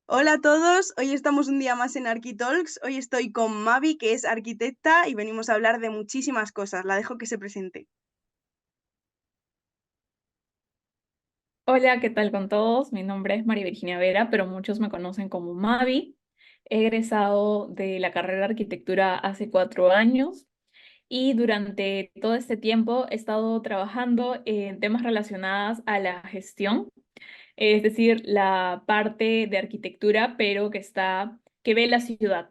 Hola a todos, hoy estamos un día más en Arquitalks. Hoy estoy con Mavi, que es arquitecta, y venimos a hablar de muchísimas cosas. La dejo que se presente. Hola, ¿qué tal con todos? Mi nombre es María Virginia Vera, pero muchos me conocen como Mavi. He egresado de la carrera de arquitectura hace 4 años y durante todo este tiempo he estado trabajando en temas relacionados a la gestión, es decir, la parte de arquitectura, pero que ve la ciudad.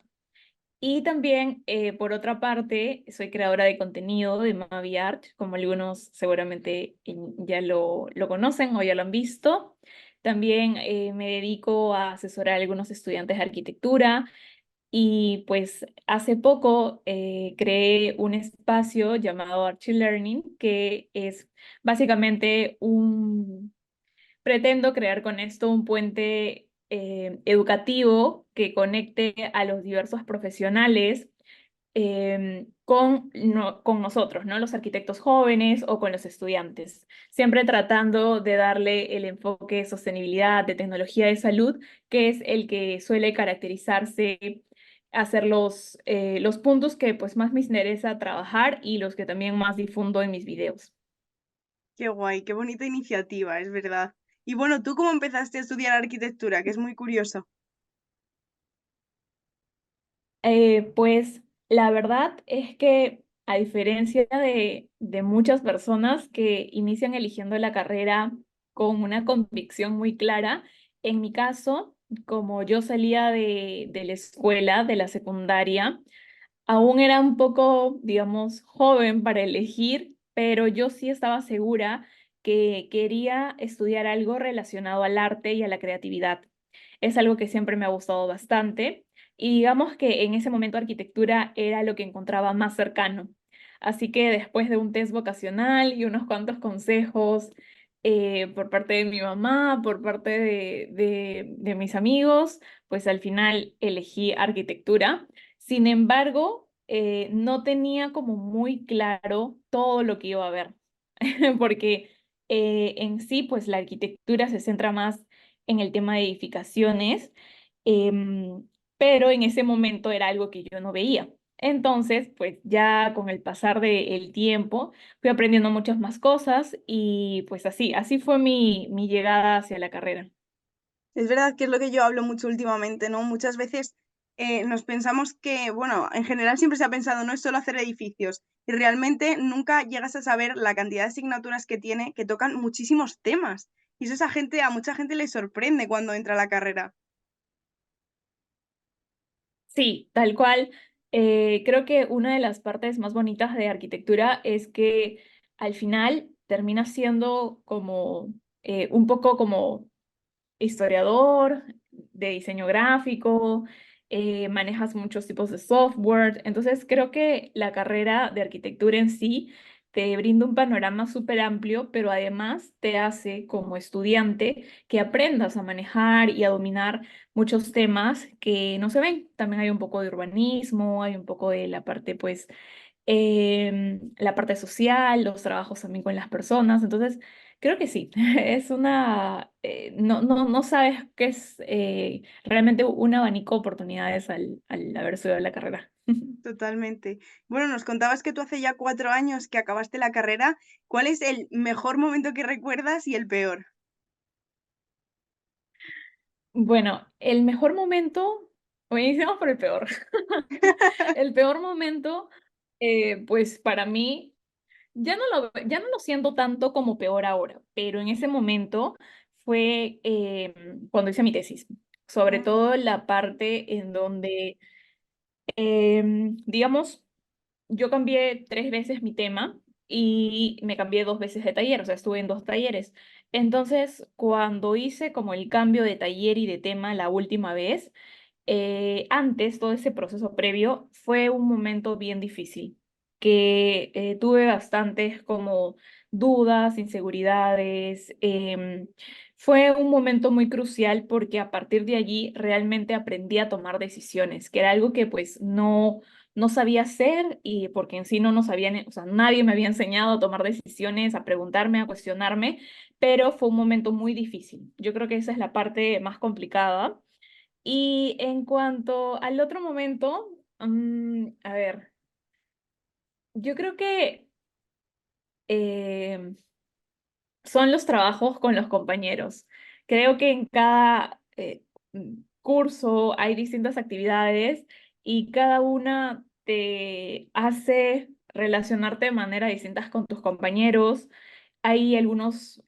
Y también, por otra parte, soy creadora de contenido de Mavi Art, como algunos seguramente ya lo conocen o ya lo han visto. También me dedico a asesorar a algunos estudiantes de arquitectura y pues hace poco creé un espacio llamado Archie Learning, que es básicamente pretendo crear con esto un puente educativo que conecte a los diversos profesionales con nosotros, ¿no? Los arquitectos jóvenes o con los estudiantes, siempre tratando de darle el enfoque de sostenibilidad, de tecnología de salud, que es el que suele caracterizarse, hacer los puntos que pues más me interesa trabajar y los que también más difundo en mis videos. Qué guay, qué bonita iniciativa, es verdad. Y bueno, ¿tú cómo empezaste a estudiar arquitectura? Que es muy curioso. Pues la verdad es que a diferencia de muchas personas que inician eligiendo la carrera con una convicción muy clara, en mi caso, como yo salía de la escuela, de la secundaria, aún era un poco, digamos, joven para elegir, pero yo sí estaba segura que quería estudiar algo relacionado al arte y a la creatividad. Es algo que siempre me ha gustado bastante y digamos que en ese momento arquitectura era lo que encontraba más cercano. Así que después de un test vocacional y unos cuantos consejos por parte de mi mamá, por parte de mis amigos, pues al final elegí arquitectura. Sin embargo, no tenía como muy claro todo lo que iba a ver, porque en sí, pues la arquitectura se centra más en el tema de edificaciones, em, pero en ese momento era algo que yo no veía. Entonces, pues ya con el pasar del tiempo fui aprendiendo muchas más cosas y pues así fue mi llegada hacia la carrera. Es verdad que es lo que yo hablo mucho últimamente, ¿no? Muchas veces nos pensamos que, bueno, en general siempre se ha pensado, no es solo hacer edificios, y realmente nunca llegas a saber la cantidad de asignaturas que tiene, que tocan muchísimos temas. Y eso a mucha gente le sorprende cuando entra a la carrera. Sí, tal cual. Creo que una de las partes más bonitas de arquitectura es que al final termina siendo como un poco como historiador, de diseño gráfico, manejas muchos tipos de software. Entonces, creo que la carrera de arquitectura en sí te brinda un panorama súper amplio, pero además te hace como estudiante que aprendas a manejar y a dominar muchos temas que no se ven. También hay un poco de urbanismo, hay un poco de la parte, pues, la parte social, los trabajos también con las personas. Entonces, creo que sí, no sabes qué es realmente un abanico de oportunidades al haber estudiado la carrera. Totalmente. Bueno, nos contabas que tú hace ya 4 años que acabaste la carrera. ¿Cuál es el mejor momento que recuerdas y el peor? Bueno, el mejor momento, o iniciamos por el peor. El peor momento, pues para mí, ya no lo siento tanto como peor ahora, pero en ese momento fue cuando hice mi tesis, sobre Ah, todo la parte en donde, digamos, yo cambié 3 veces mi tema y me cambié 2 veces de taller, o sea, estuve en 2 talleres. Entonces, cuando hice como el cambio de taller y de tema la última vez, antes, todo ese proceso previo fue un momento bien difícil, que tuve bastantes como dudas, inseguridades. Fue un momento muy crucial porque a partir de allí realmente aprendí a tomar decisiones, que era algo que pues no sabía hacer y porque en sí no nos habían, o sea, nadie me había enseñado a tomar decisiones, a preguntarme, a cuestionarme, pero fue un momento muy difícil. Yo creo que esa es la parte más complicada Y en cuanto al otro momento, a ver, yo creo que eh, son los trabajos con los compañeros. Creo que en cada curso hay distintas actividades y cada una te hace relacionarte de manera distinta con tus compañeros. Hay algunos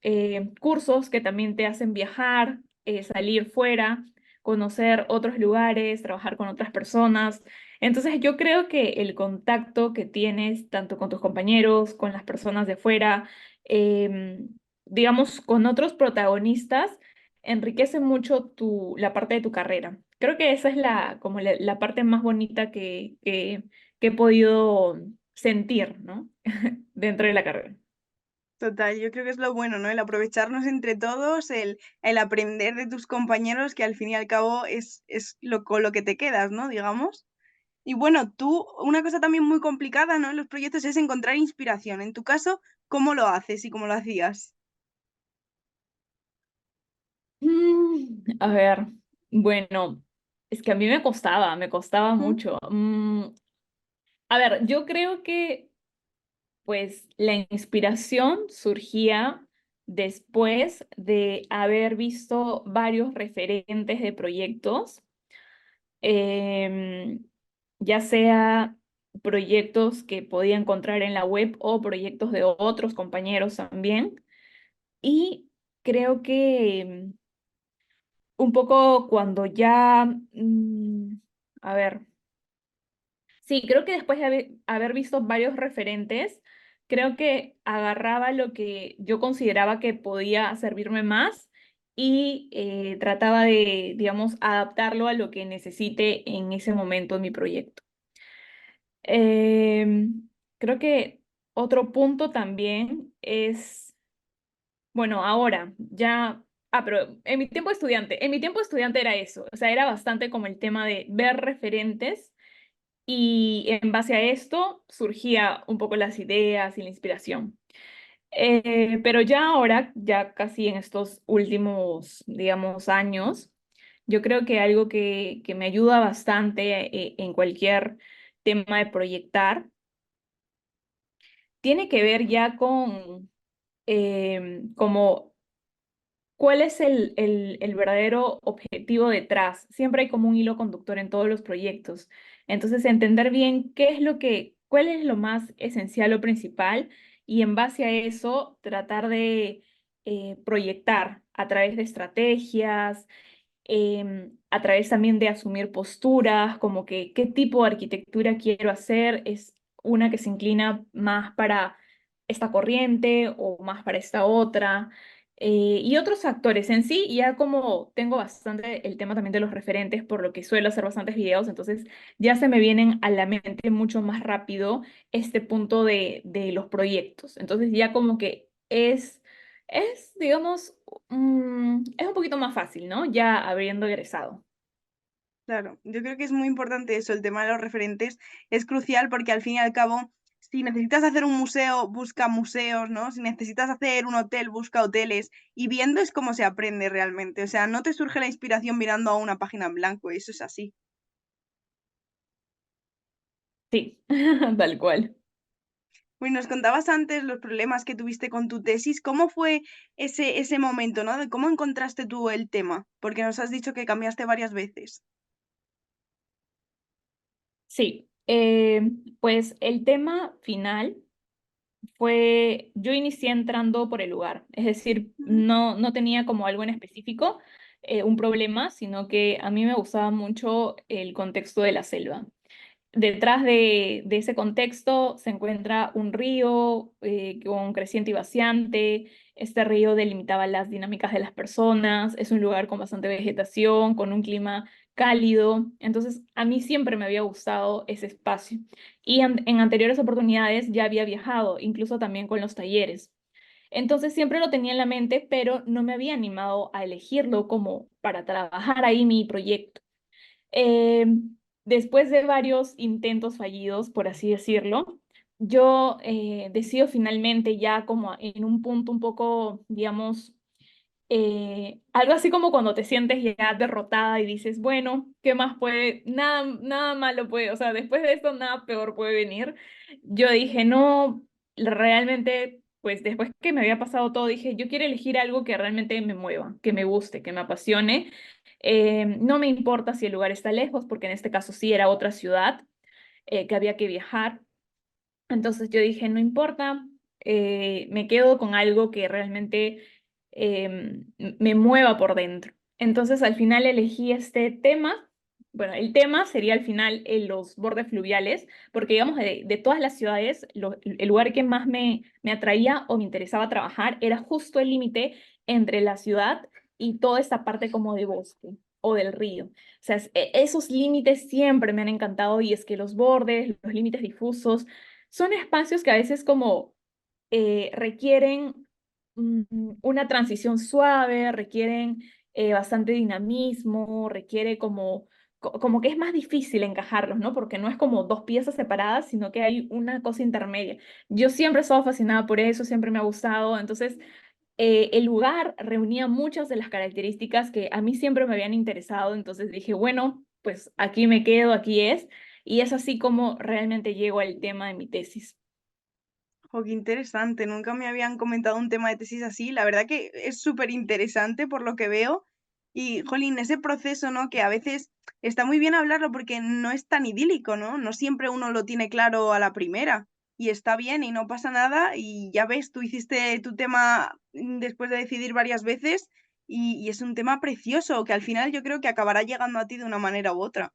cursos que también te hacen viajar, salir fuera, conocer otros lugares, trabajar con otras personas. Entonces yo creo que el contacto que tienes tanto con tus compañeros, con las personas de fuera, em, digamos, con otros protagonistas, enriquece mucho la parte de tu carrera. Creo que esa es como la parte más bonita que he podido sentir, ¿no? Dentro de la carrera. Total, yo creo que es lo bueno, ¿no? El aprovecharnos entre todos, el aprender de tus compañeros, que al fin y al cabo es con lo que te quedas, ¿no? Digamos. Y bueno, tú, una cosa también muy complicada, ¿no? En los proyectos es encontrar inspiración. En tu caso, ¿cómo lo haces y cómo lo hacías? A ver, bueno, es que a mí me costaba ¿Mm? mucho. A ver, yo creo que pues la inspiración surgía después de haber visto varios referentes de proyectos, em, ya sea proyectos que podía encontrar en la web o proyectos de otros compañeros también. Y creo que un poco cuando ya, a ver, sí, creo que después de haber visto varios referentes, creo que agarraba lo que yo consideraba que podía servirme más y trataba de, digamos, adaptarlo a lo que necesite en ese momento en mi proyecto. Creo que otro punto también es, bueno, ahora ya, pero en mi tiempo estudiante era eso, o sea, era bastante como el tema de ver referentes y en base a esto surgía un poco las ideas y la inspiración. Pero ya ahora, ya casi en estos últimos, digamos, años, yo creo que algo que me ayuda bastante en cualquier tema de proyectar tiene que ver ya con como ¿cuál es el verdadero objetivo detrás? Siempre hay como un hilo conductor en todos los proyectos. Entonces, entender bien cuál es lo más esencial o principal y en base a eso tratar de proyectar a través de estrategias, a través también de asumir posturas, como que qué tipo de arquitectura quiero hacer, es una que se inclina más para esta corriente o más para esta otra. Y otros factores en sí, ya como tengo bastante el tema también de los referentes, por lo que suelo hacer bastantes videos, entonces ya se me vienen a la mente mucho más rápido este punto de los proyectos. Entonces ya como que digamos, es un poquito más fácil, ¿no? Ya habiendo egresado. Claro, yo creo que es muy importante eso, el tema de los referentes es crucial porque al fin y al cabo, si necesitas hacer un museo, busca museos, ¿no? Si necesitas hacer un hotel, busca hoteles y viendo es como se aprende realmente, o sea, no te surge la inspiración mirando a una página en blanco, eso es así. Sí, tal cual. Bueno, nos contabas antes los problemas que tuviste con tu tesis, ¿cómo fue ese momento, ¿no? De cómo encontraste tú el tema, porque nos has dicho que cambiaste varias veces. Sí, pues el tema final yo inicié entrando por el lugar, es decir, Ujú. no tenía como algo en específico, un problema, sino que a mí me gustaba mucho el contexto de la selva. Detrás de ese contexto se encuentra un río con creciente y vaciante. Este río delimitaba las dinámicas de las personas. Es un lugar con bastante vegetación, con un clima cálido. Entonces, a mí siempre me había gustado ese espacio. Y en anteriores oportunidades ya había viajado, incluso también con los talleres. Entonces, siempre lo tenía en la mente, pero no me había animado a elegirlo como para trabajar ahí mi proyecto. Eh, Después de varios intentos fallidos, por así decirlo, yo decido finalmente ya como en un punto un poco, digamos, Algo así como cuando te sientes ya derrotada y dices, bueno, ¿qué más puede? Nada, nada malo puede, o sea, después de esto nada peor puede venir. Yo dije, no, realmente, pues después que me había pasado todo, dije, yo quiero elegir algo que realmente me mueva, que me guste, que me apasione. No me importa si el lugar está lejos, porque en este caso sí era otra ciudad que había que viajar. Entonces yo dije, no importa, me quedo con algo que realmente me mueva por dentro. Entonces al final elegí este tema. Bueno, el tema sería al final los bordes fluviales, porque digamos de todas las ciudades, el lugar que más me atraía o me interesaba trabajar era justo el límite entre la ciudad y toda esta parte como de bosque o del río. O sea, esos límites siempre me han encantado y es que los bordes, los límites difusos, son espacios que a veces como requieren una transición suave, requieren bastante dinamismo, requiere como que es más difícil encajarlos, ¿no? Porque no es como dos piezas separadas, sino que hay una cosa intermedia. Yo siempre he estado fascinada por eso, siempre me ha gustado, entonces el lugar reunía muchas de las características que a mí siempre me habían interesado, entonces dije, bueno, pues aquí me quedo, aquí es, y es así como realmente llego al tema de mi tesis. Jo, qué interesante, nunca me habían comentado un tema de tesis así, la verdad que es súper interesante por lo que veo y, jolín, ese proceso, ¿no? Que a veces está muy bien hablarlo porque no es tan idílico, ¿no? No siempre uno lo tiene claro a la primera y está bien y no pasa nada y ya ves, tú hiciste tu tema después de decidir varias veces y es un tema precioso que al final yo creo que acabará llegando a ti de una manera u otra.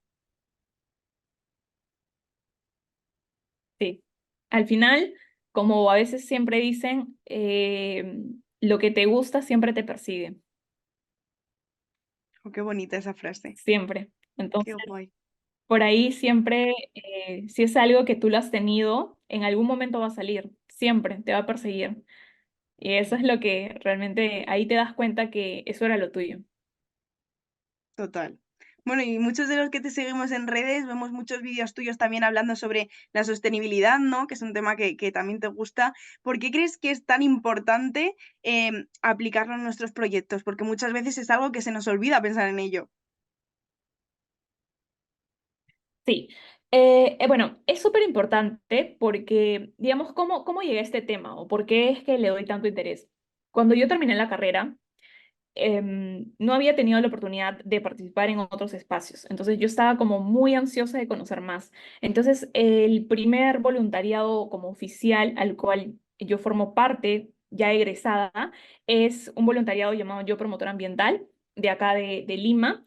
Sí. Al final, como a veces siempre dicen, lo que te gusta siempre te persigue, Jo, qué bonita esa frase, siempre. qué Entonces, guay. por ahí siempre, si es algo que tú lo has tenido, en algún momento va a salir, siempre te va a perseguir. Y eso es lo que realmente ahí te das cuenta que eso era lo tuyo. Total. Bueno, y muchos de los que te seguimos en redes vemos muchos vídeos tuyos también hablando sobre la sostenibilidad, ¿no? Que es un tema que también te gusta. ¿Por qué crees que es tan importante aplicarlo en nuestros proyectos? Porque muchas veces es algo que se nos olvida pensar en ello. Sí, bueno, es súper importante porque, digamos, ¿cómo llegué a este tema o por qué es que le doy tanto interés? Cuando yo terminé la carrera, no había tenido la oportunidad de participar en otros espacios. Entonces yo estaba como muy ansiosa de conocer más. Entonces el primer voluntariado como oficial al cual yo formo parte, ya egresada, es un voluntariado llamado Yo Promotora Ambiental de acá de Lima,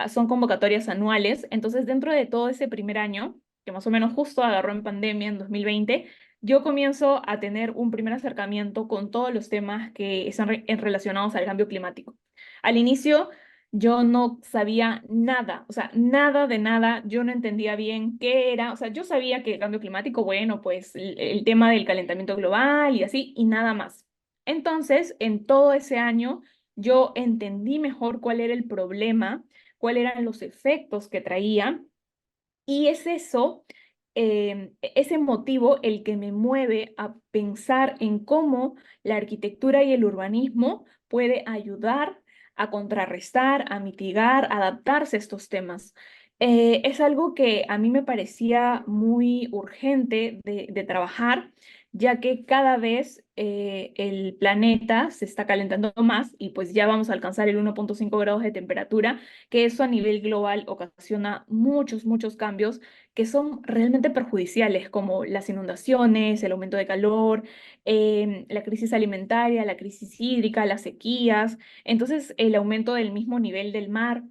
son convocatorias anuales. Entonces dentro de todo ese primer año, que más o menos justo agarró en pandemia en 2020, yo comienzo a tener un primer acercamiento con todos los temas que están relacionados al cambio climático. Al inicio yo no sabía nada, o sea, nada de nada, yo no entendía bien qué era, o sea, yo sabía que el cambio climático, bueno, pues el tema del calentamiento global y así, y nada más. Entonces, en todo ese año, yo entendí mejor cuál era el problema, cuáles eran los efectos que traía y es eso, ese motivo el que me mueve a pensar en cómo la arquitectura y el urbanismo puede ayudar a contrarrestar, a mitigar, a adaptarse a estos temas. Es algo que a mí me parecía muy urgente de trabajar, ya que cada vez el planeta se está calentando más y pues ya vamos a alcanzar el 1,5 grados de temperatura, que eso a nivel global ocasiona muchos cambios que son realmente perjudiciales, como las inundaciones, el aumento de calor, la crisis alimentaria, la crisis hídrica, las sequías, entonces el aumento del mismo nivel del mar.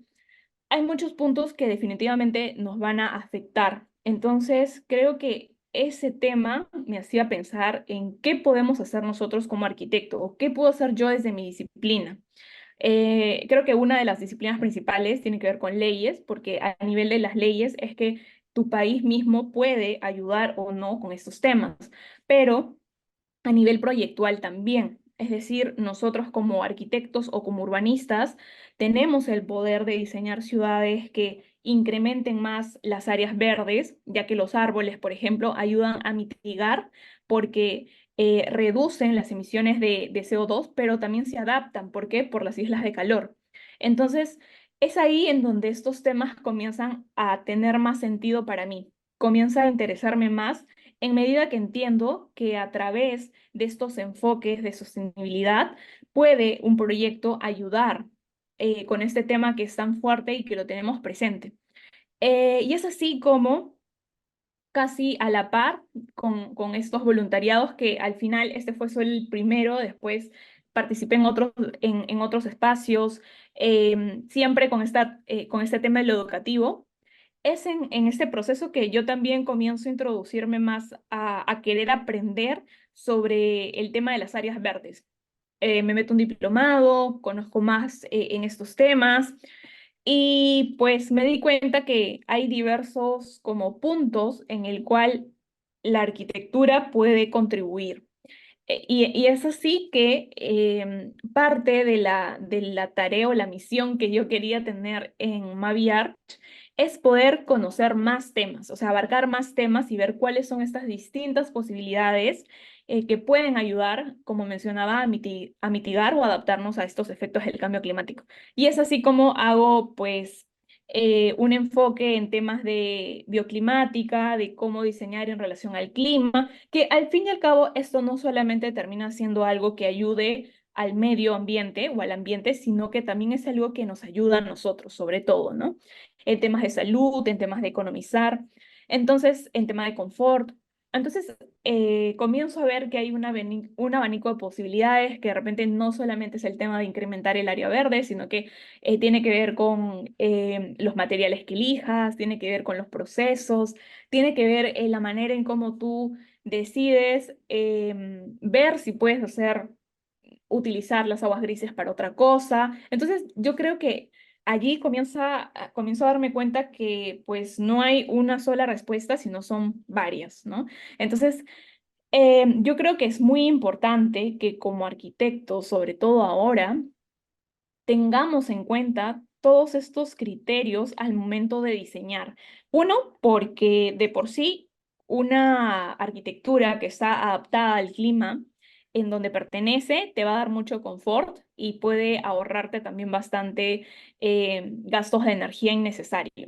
Hay muchos puntos que definitivamente nos van a afectar. Entonces, creo que ese tema me hacía pensar en qué podemos hacer nosotros como arquitecto o qué puedo hacer yo desde mi disciplina. Creo que una de las disciplinas principales tiene que ver con leyes, porque a nivel de las leyes es que tu país mismo puede ayudar o no con estos temas, pero a nivel proyectual también. Es decir, nosotros como arquitectos o como urbanistas tenemos el poder de diseñar ciudades que incrementen más las áreas verdes, ya que los árboles, por ejemplo, ayudan a mitigar porque reducen las emisiones de CO2, pero también se adaptan. ¿Por qué? Por las islas de calor. Entonces, es ahí en donde estos temas comienzan a tener más sentido para mí. Comienza a interesarme más en medida que entiendo que a través de estos enfoques de sostenibilidad puede un proyecto ayudar con este tema que es tan fuerte y que lo tenemos presente. Y es así como casi a la par con estos voluntariados que al final este fue solo el primero, después participé en otros espacios, siempre con este tema de lo educativo. Es en este proceso que yo también comienzo a introducirme más a querer aprender sobre el tema de las áreas verdes. Me meto un diplomado, conozco más en estos temas y pues me di cuenta que hay diversos como puntos en el cual la arquitectura puede contribuir. Y es así que parte de la tarea o la misión que yo quería tener en Mavi Art es poder conocer más temas, o sea, abarcar más temas y ver cuáles son estas distintas posibilidades que pueden ayudar, como mencionaba, a mitigar o adaptarnos a estos efectos del cambio climático. Y es así como hago, pues, un enfoque en temas de bioclimática, de cómo diseñar en relación al clima, que al fin y al cabo esto no solamente termina siendo algo que ayude al medio ambiente o al ambiente, sino que también es algo que nos ayuda a nosotros, sobre todo, ¿no? En temas de salud, en temas de economizar, entonces, en tema de confort. Entonces, comienzo a ver que hay un abanico de posibilidades, que de repente no solamente es el tema de incrementar el área verde, sino que tiene que ver con los materiales que elijas, tiene que ver con los procesos, tiene que ver la manera en cómo tú decides ver si puedes utilizar las aguas grises para otra cosa. Entonces, yo creo que allí comienzo a darme cuenta que pues no hay una sola respuesta, sino son varias, ¿no? Entonces, yo creo que es muy importante que como arquitectos, sobre todo ahora, tengamos en cuenta todos estos criterios al momento de diseñar. Uno, porque de por sí una arquitectura que está adaptada al clima en donde pertenece te va a dar mucho confort y puede ahorrarte también bastante gastos de energía innecesario.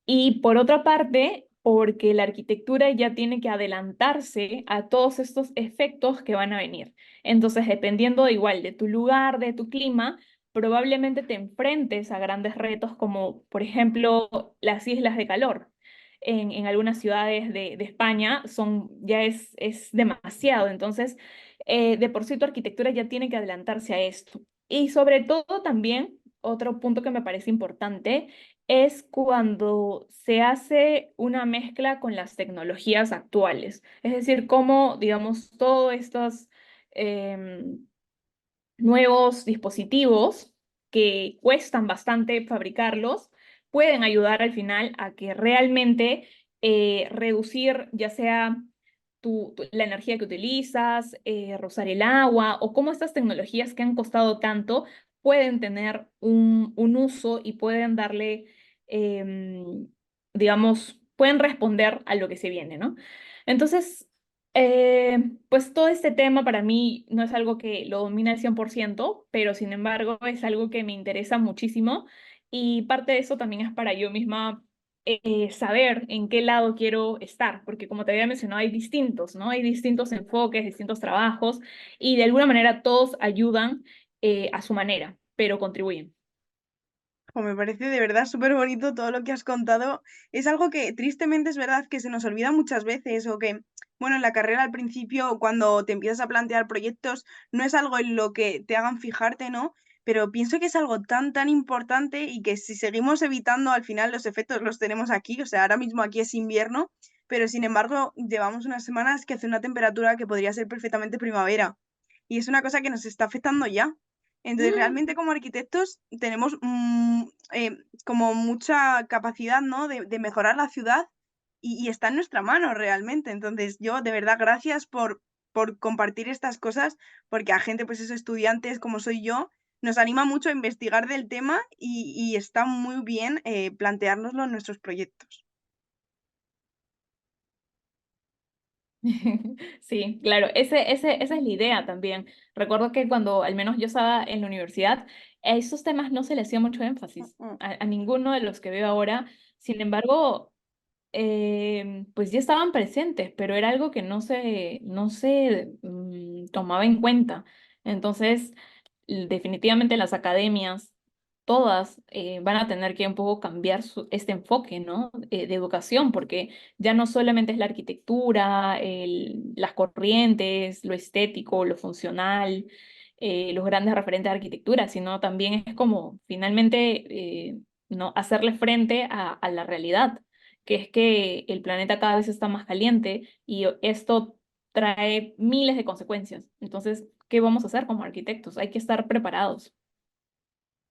Y por otra parte, porque la arquitectura ya tiene que adelantarse a todos estos efectos que van a venir. Entonces, dependiendo igual de tu lugar, de tu clima, probablemente te enfrentes a grandes retos como, por ejemplo, las islas de calor. En algunas ciudades de España es demasiado. Entonces, de por sí tu arquitectura ya tiene que adelantarse a esto. Y sobre todo también, otro punto que me parece importante es cuando se hace una mezcla con las tecnologías actuales. Es decir, cómo, digamos, todos estos em, nuevos dispositivos que cuestan bastante fabricarlos pueden ayudar al final a que realmente reducir ya sea la energía que utilizas, rozar el agua o cómo estas tecnologías que han costado tanto pueden tener un uso y pueden darle, digamos, pueden responder a lo que se viene, ¿no? Entonces, pues todo este tema para mí no es algo que lo domina al 100%, pero sin embargo es algo que me interesa muchísimo y parte de eso también es para yo misma saber en qué lado quiero estar, porque como te había mencionado hay distintos, ¿no? Hay distintos enfoques, distintos trabajos y de alguna manera todos ayudan a su manera, pero contribuyen. Me parece de verdad súper bonito todo lo que has contado. Es algo que tristemente es verdad que se nos olvida muchas veces o que, bueno, en la carrera al principio, cuando te empiezas a plantear proyectos, no es algo en lo que te hagan fijarte, ¿no? Pero pienso que es algo tan, tan importante y que si seguimos evitando, al final los efectos los tenemos aquí. O sea, ahora mismo aquí es invierno, pero sin embargo llevamos unas semanas que hace una temperatura que podría ser perfectamente primavera. Y es una cosa que nos está afectando ya. Entonces, Mm. realmente como arquitectos tenemos como mucha capacidad, ¿no? de mejorar la ciudad y está en nuestra mano realmente. Entonces, yo de verdad, gracias por compartir estas cosas, porque a gente, pues esos estudiantes como soy yo, nos anima mucho a investigar del tema y está muy bien planteárnoslo en nuestros proyectos. Sí, claro, esa es la idea también. Recuerdo que cuando al menos yo estaba en la universidad, a esos temas no se le hacía mucho énfasis, Mm. a ninguno de los que veo ahora. Sin embargo, pues ya estaban presentes, pero era algo que no se tomaba en cuenta. Entonces, definitivamente las academias, todas van a tener que un poco cambiar este enfoque, ¿no? De educación, porque ya no solamente es la arquitectura, las corrientes, lo estético, lo funcional, los grandes referentes de arquitectura, sino también es como finalmente ¿no? hacerle frente a la realidad, que es que el planeta cada vez está más caliente y esto trae miles de consecuencias. Entonces, ¿qué vamos a hacer como arquitectos? Hay que estar preparados.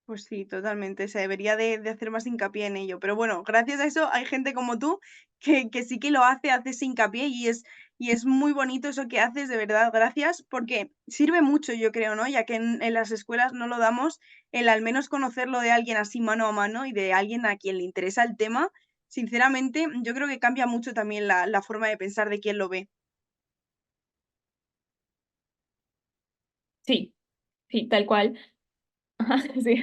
Pues sí, totalmente. Se debería de hacer más hincapié en ello. Pero bueno, gracias a eso hay gente como tú que sí que lo hace, hace ese hincapié y es muy bonito eso que haces, de verdad. Gracias, porque sirve mucho, yo creo, ¿no? Ya que en las escuelas no lo damos, el al menos conocerlo de alguien así mano a mano y de alguien a quien le interesa el tema, sinceramente, yo creo que cambia mucho también la forma de pensar de quien lo ve. Sí, sí, tal cual. Ajá, sí.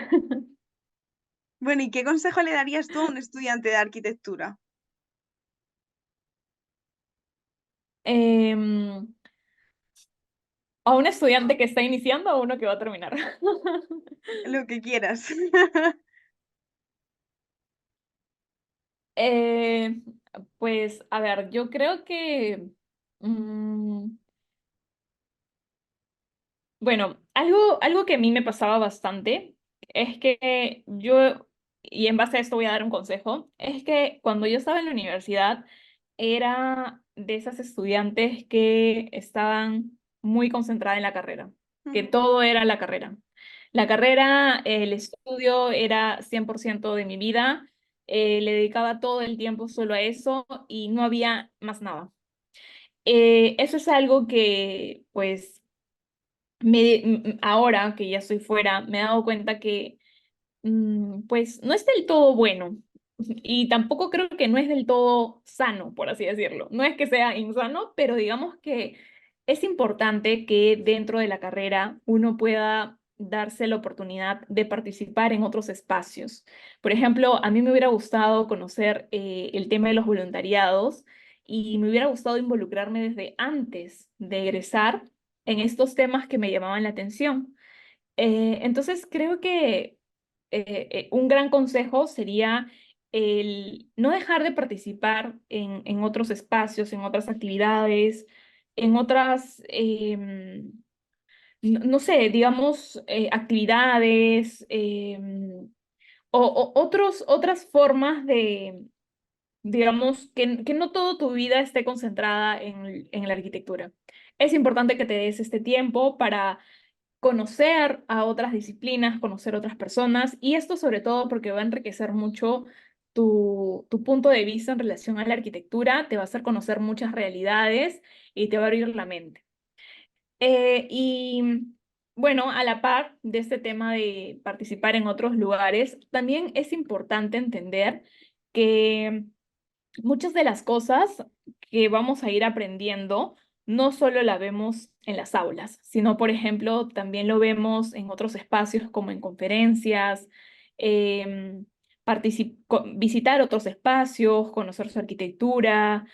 Bueno, ¿y qué consejo le darías tú a un estudiante de arquitectura? Em, ¿A un estudiante que está iniciando o a uno que va a terminar? Lo que quieras. Eh, pues, a ver, yo creo que, mm, bueno, algo que a mí me pasaba bastante es que yo, y en base a esto voy a dar un consejo, es que cuando yo estaba en la universidad era de esas estudiantes que estaban muy concentradas en la carrera, que Ujú. todo era la carrera. La carrera, el estudio era 100% de mi vida, le dedicaba todo el tiempo solo a eso y no había más nada. Eso es algo que, pues, ahora que ya estoy fuera, me he dado cuenta que pues no es del todo bueno y tampoco creo que no es del todo sano, por así decirlo. No es que sea insano, pero digamos que es importante que dentro de la carrera uno pueda darse la oportunidad de participar en otros espacios. Por ejemplo, a mí me hubiera gustado conocer el tema de los voluntariados y me hubiera gustado involucrarme desde antes de egresar en estos temas que me llamaban la atención. Entonces, creo que un gran consejo sería el no dejar de participar en otros espacios, en otras actividades, en otras, no sé, digamos, actividades otras formas de, digamos, que no toda tu vida esté concentrada en la arquitectura. Es importante que te des este tiempo para conocer a otras disciplinas, conocer otras personas, y esto sobre todo porque va a enriquecer mucho tu punto de vista en relación a la arquitectura, te va a hacer conocer muchas realidades y te va a abrir la mente. Y bueno, a la par de este tema de participar en otros lugares, también es importante entender que muchas de las cosas que vamos a ir aprendiendo no solo la vemos en las aulas, sino, por ejemplo, también lo vemos en otros espacios como en conferencias, em, visitar otros espacios, conocer su arquitectura.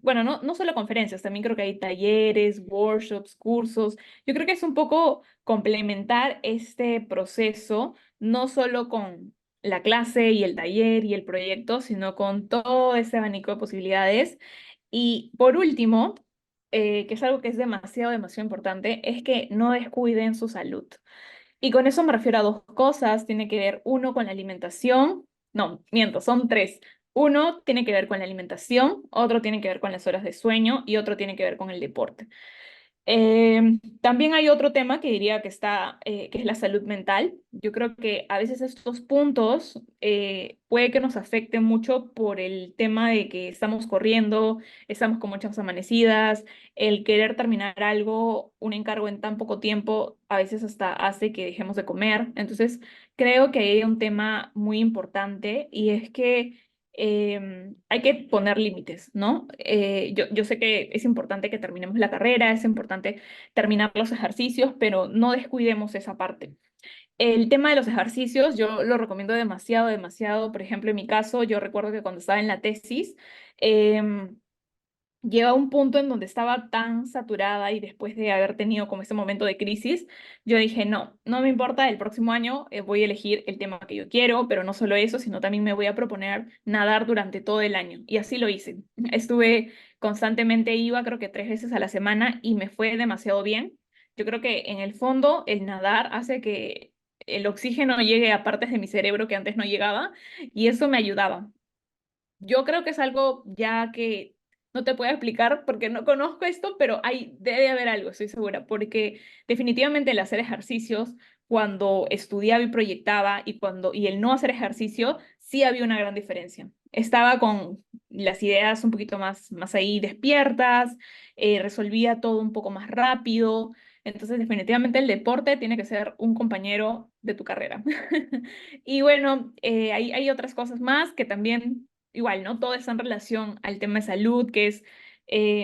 Bueno, no solo conferencias, también creo que hay talleres, workshops, cursos. Yo creo que es un poco complementar este proceso, no solo con la clase y el taller y el proyecto, sino con todo ese abanico de posibilidades. Y por último, que es algo que es demasiado importante, es que no descuiden su salud. Y con eso me refiero a dos cosas. Tiene que ver uno con la alimentación, no, miento, son tres. Uno tiene que ver con la alimentación, otro tiene que ver con las horas de sueño y otro tiene que ver con el deporte. También hay otro tema que diría que está, que es la salud mental. Yo creo que a veces estos puntos puede que nos afecten mucho por el tema de que estamos corriendo, estamos con muchas amanecidas, el querer terminar algo, un encargo en tan poco tiempo, a veces hasta hace que dejemos de comer. Entonces, creo que hay un tema muy importante y es que hay que poner límites, ¿no? Yo sé que es importante que terminemos la carrera, es importante terminar los ejercicios, pero no descuidemos esa parte. El tema de los ejercicios, yo lo recomiendo demasiado, demasiado. Por ejemplo, en mi caso, yo recuerdo que cuando estaba en la tesis, em, llega un punto en donde estaba tan saturada y después de haber tenido como ese momento de crisis, yo dije, no, no me importa, el próximo año voy a elegir el tema que yo quiero, pero no solo eso, sino también me voy a proponer nadar durante todo el año. Y así lo hice. Estuve constantemente, iba creo que 3 veces a la semana y me fue demasiado bien. Yo creo que en el fondo el nadar hace que el oxígeno llegue a partes de mi cerebro que antes no llegaba y eso me ayudaba. Yo creo que es algo ya que no te puedo explicar porque no conozco esto, pero debe haber algo, estoy segura, porque definitivamente el hacer ejercicios, cuando estudiaba y proyectaba y el no hacer ejercicio, sí había una gran diferencia. Estaba con las ideas un poquito más ahí despiertas, resolvía todo un poco más rápido. Entonces, definitivamente el deporte tiene que ser un compañero de tu carrera. Y bueno, hay otras cosas más que también igual, ¿no? Todo está en relación al tema de salud, que es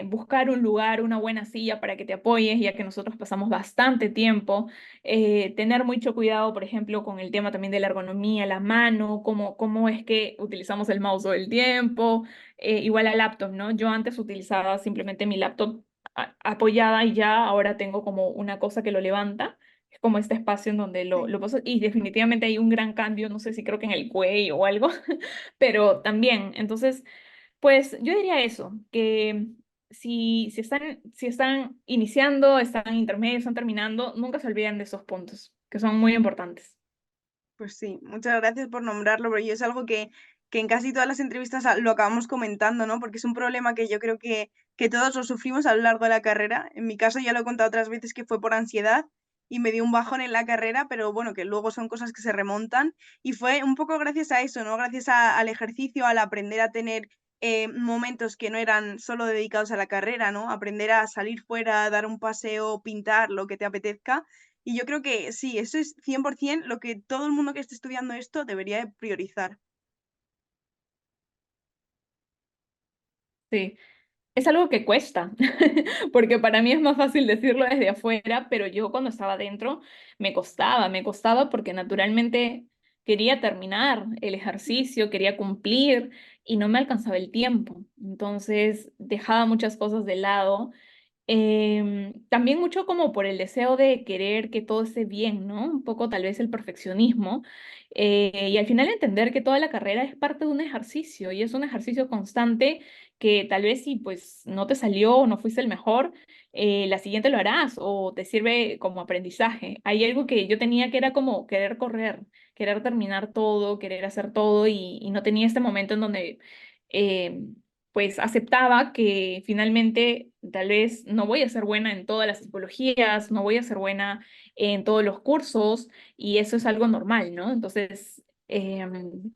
buscar un lugar, una buena silla para que te apoyes, ya que nosotros pasamos bastante tiempo. Tener mucho cuidado, por ejemplo, con el tema también de la ergonomía, la mano, cómo es que utilizamos el mouse todo el tiempo. Igual la laptop, ¿no? Yo antes utilizaba simplemente mi laptop apoyada y ya ahora tengo como una cosa que lo levanta. Es como este espacio en donde lo Sí. paso y definitivamente hay un gran cambio, no sé si creo que en el cuello o algo, pero también, entonces, pues yo diría eso, que si están iniciando, están intermedios, están terminando, nunca se olviden de esos puntos, que son muy importantes. Pues sí, muchas gracias por nombrarlo, pero yo es algo que en casi todas las entrevistas lo acabamos comentando, ¿no? Porque es un problema que yo creo que todos lo sufrimos a lo largo de la carrera. En mi caso ya lo he contado otras veces que fue por ansiedad y me dio un bajón en la carrera, pero bueno, que luego son cosas que se remontan. Y fue un poco gracias a eso, ¿no? Gracias al ejercicio, al aprender a tener momentos que no eran solo dedicados a la carrera, ¿no? Aprender a salir fuera, dar un paseo, pintar, lo que te apetezca. Y yo creo que sí, eso es 100% lo que todo el mundo que esté estudiando esto debería de priorizar. Sí. Es algo que cuesta, porque para mí es más fácil decirlo desde afuera, pero yo cuando estaba dentro me costaba porque naturalmente quería terminar el ejercicio, quería cumplir y no me alcanzaba el tiempo. Entonces dejaba muchas cosas de lado. También mucho como por el deseo de querer que todo esté bien, ¿no? Un poco tal vez el perfeccionismo. Y al final entender que toda la carrera es parte de un ejercicio y es un ejercicio constante que tal vez si pues no te salió o no fuiste el mejor, la siguiente lo harás o te sirve como aprendizaje. Hay algo que yo tenía que era como querer correr, querer terminar todo, querer hacer todo y no tenía este momento en donde eh, pues aceptaba que finalmente tal vez no voy a ser buena en todas las tipologías, no voy a ser buena en todos los cursos y eso es algo normal, ¿no? Entonces,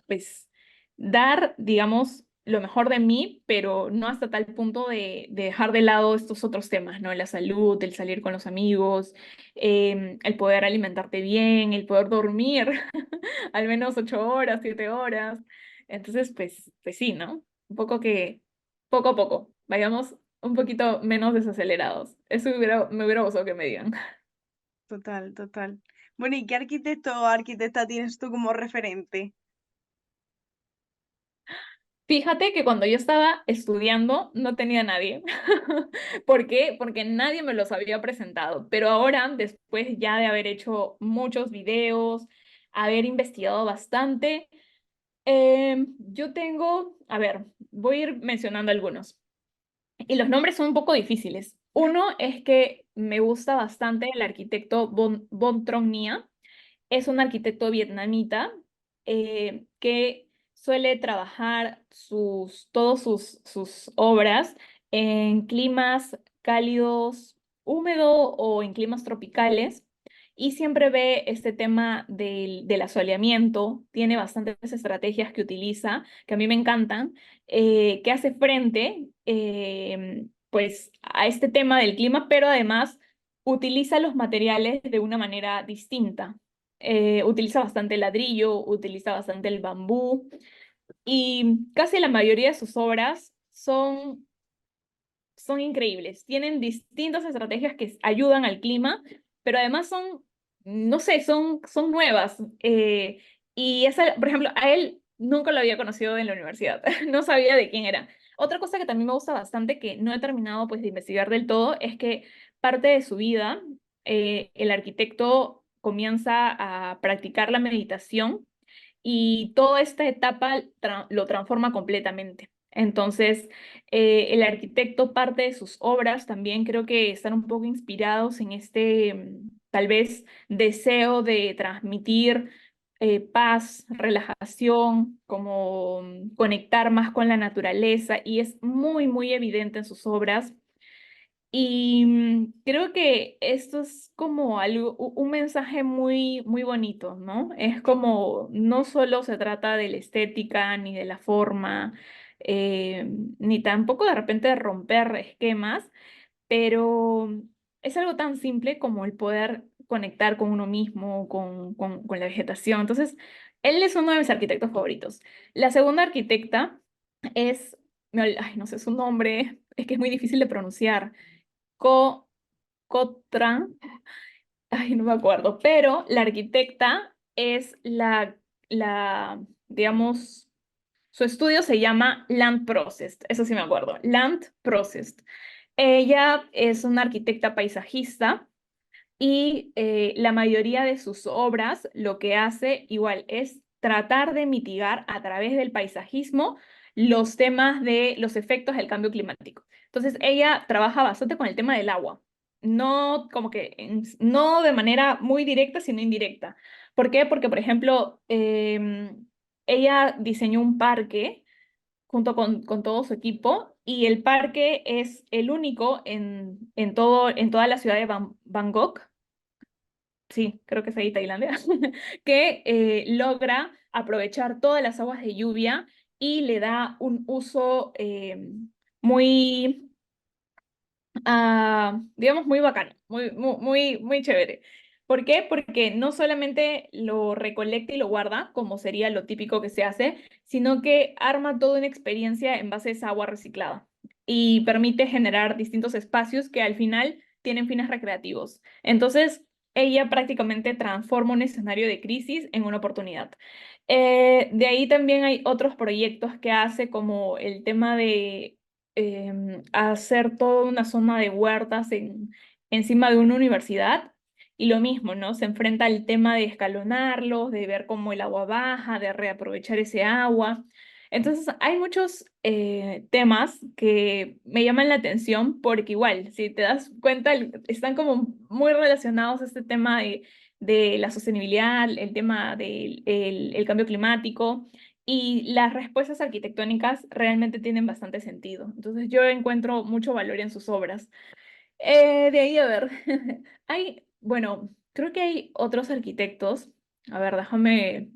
pues dar, digamos, lo mejor de mí, pero no hasta tal punto de dejar de lado estos otros temas, ¿no? La salud, el salir con los amigos, el poder alimentarte bien, el poder dormir al menos 8 horas, 7 horas. Entonces, pues sí, ¿no? Un poco que poco a poco, vayamos un poquito menos desacelerados. Eso me hubiera gustado que me digan. Total, total. Bueno, ¿y qué arquitecto o arquitecta tienes tú como referente? Fíjate que cuando yo estaba estudiando no tenía nadie. ¿Por qué? Porque nadie me los había presentado. Pero ahora, después ya de haber hecho muchos videos, haber investigado bastante, yo tengo, a ver, voy a ir mencionando algunos. Y los nombres son un poco difíciles. Uno es que me gusta bastante el arquitecto Von Trong Nha. Es un arquitecto vietnamita que suele trabajar todas sus obras en climas cálidos, húmedo o en climas tropicales. Y siempre ve este tema del asoleamiento, tiene bastantes estrategias que utiliza, que a mí me encantan, que hace frente pues a este tema del clima, pero además utiliza los materiales de una manera distinta. Utiliza bastante el ladrillo, utiliza bastante el bambú, y casi la mayoría de sus obras son increíbles. Tienen distintas estrategias que ayudan al clima, pero además son, no sé, son nuevas. Y esa, por ejemplo, a él nunca lo había conocido en la universidad, no sabía de quién era. Otra cosa que también me gusta bastante, que no he terminado pues de investigar del todo, es que parte de su vida, el arquitecto comienza a practicar la meditación y toda esta etapa lo transforma completamente. Entonces, el arquitecto, parte de sus obras también creo que están un poco inspirados en este, tal vez, deseo de transmitir paz, relajación, como conectar más con la naturaleza, y es muy, muy evidente en sus obras. Y creo que esto es como algo, un mensaje muy, muy bonito, ¿no? Es como no solo se trata de la estética ni de la forma, ni tampoco de repente de romper esquemas, pero es algo tan simple como el poder conectar con uno mismo, con la vegetación. Entonces, él es uno de mis arquitectos favoritos. La segunda arquitecta es, ay, no sé su nombre, es que es muy difícil de pronunciar. Co Cotran, ay, no me acuerdo, pero la arquitecta es digamos, su estudio se llama Land Processed, eso sí me acuerdo, Land Processed. Ella es una arquitecta paisajista y la mayoría de sus obras lo que hace igual es tratar de mitigar a través del paisajismo los temas de los efectos del cambio climático. Entonces ella trabaja bastante con el tema del agua, no como que no de manera muy directa, sino indirecta. ¿Por qué? Porque, por ejemplo, ella diseñó un parque junto con todo su equipo, y el parque es el único en toda la ciudad de Bangkok, sí, creo que es ahí Tailandia, que logra aprovechar todas las aguas de lluvia y le da un uso muy, digamos, muy bacano, muy chévere. ¿Por qué? Porque no solamente lo recolecta y lo guarda, como sería lo típico que se hace, sino que arma toda una experiencia en base a esa agua reciclada y permite generar distintos espacios que al final tienen fines recreativos. Entonces, ella prácticamente transforma un escenario de crisis en una oportunidad. De ahí también hay otros proyectos que hace, como el tema de hacer toda una zona de huertas encima de una universidad. Y lo mismo, ¿no? Se enfrenta al tema de escalonarlos, de ver cómo el agua baja, de reaprovechar ese agua. Entonces, hay muchos temas que me llaman la atención porque igual, si te das cuenta, están como muy relacionados a este tema de la sostenibilidad, el tema del el cambio climático, y las respuestas arquitectónicas realmente tienen bastante sentido. Entonces yo encuentro mucho valor en sus obras. De ahí, a ver, bueno, creo que hay otros arquitectos. A ver, déjame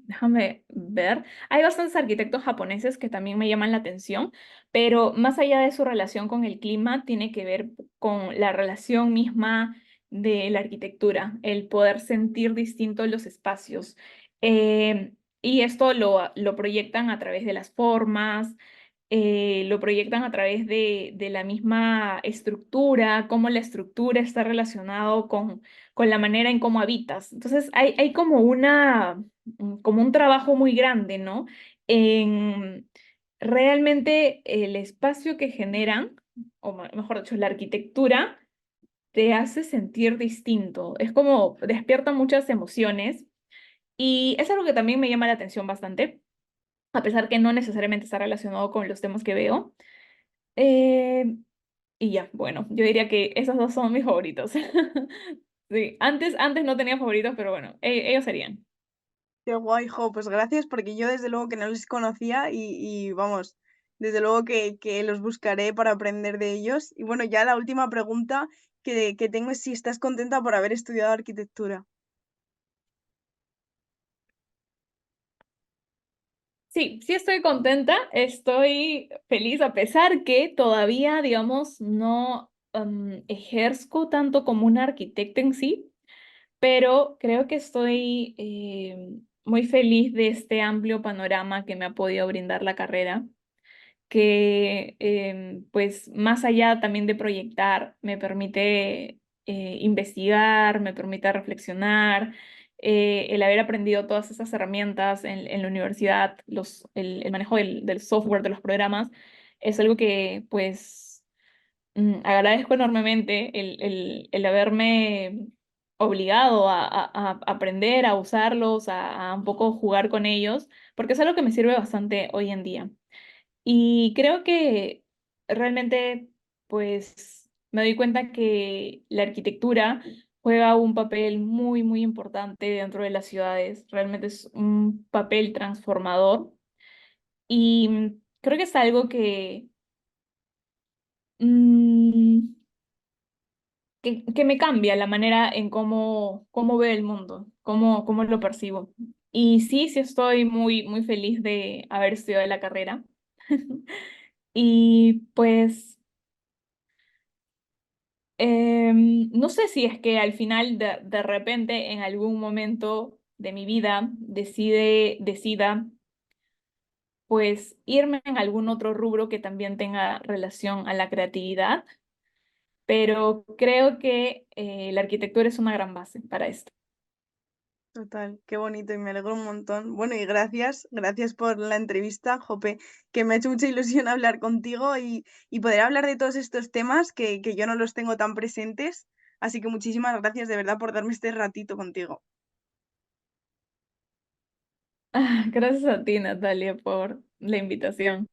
ver. Hay bastantes arquitectos japoneses que también me llaman la atención, pero más allá de su relación con el clima, tiene que ver con la relación misma de la arquitectura, el poder sentir distintos los espacios. Y esto lo proyectan a través de las formas, lo proyectan a través de la misma estructura, cómo la estructura está relacionado con la manera en cómo habitas. Entonces hay como como un trabajo muy grande, ¿no? En realmente el espacio que generan, o mejor dicho, la arquitectura, te hace sentir distinto. Es como despierta muchas emociones, y es algo que también me llama la atención bastante, a pesar que no necesariamente está relacionado con los temas que veo. Eh, y ya, bueno, yo diría que esos dos son mis favoritos. Sí, antes no tenía favoritos, pero bueno, ellos serían. Qué guay, jo, pues gracias, porque yo desde luego que no los conocía y vamos, desde luego que los buscaré para aprender de ellos. Y bueno, ya la última pregunta que tengo es si estás contenta por haber estudiado arquitectura. Sí, sí estoy contenta, estoy feliz, a pesar que todavía, digamos, no ejerzo tanto como un arquitecto en sí, pero creo que estoy muy feliz de este amplio panorama que me ha podido brindar la carrera, que pues más allá también de proyectar, me permite investigar, me permite reflexionar, el haber aprendido todas esas herramientas en la universidad, el manejo del software, de los programas, es algo que pues agradezco enormemente el haberme obligado a aprender a usarlos, a un poco jugar con ellos, porque es algo que me sirve bastante hoy en día. Y creo que realmente, pues, me doy cuenta que la arquitectura juega un papel muy, muy importante dentro de las ciudades. Realmente es un papel transformador y creo que es algo mm, que me cambia la manera en cómo veo el mundo, cómo lo percibo. Y sí, sí estoy muy, muy feliz de haber estudiado la carrera. Y pues no sé si es que al final de repente en algún momento de mi vida decida pues irme en algún otro rubro que también tenga relación a la creatividad, pero creo que la arquitectura es una gran base para esto. Total, qué bonito y me alegro un montón. Bueno, y gracias por la entrevista, Jope, que me ha hecho mucha ilusión hablar contigo y poder hablar de todos estos temas que yo no los tengo tan presentes. Así que muchísimas gracias de verdad por darme este ratito contigo. Gracias a ti, Natalia, por la invitación.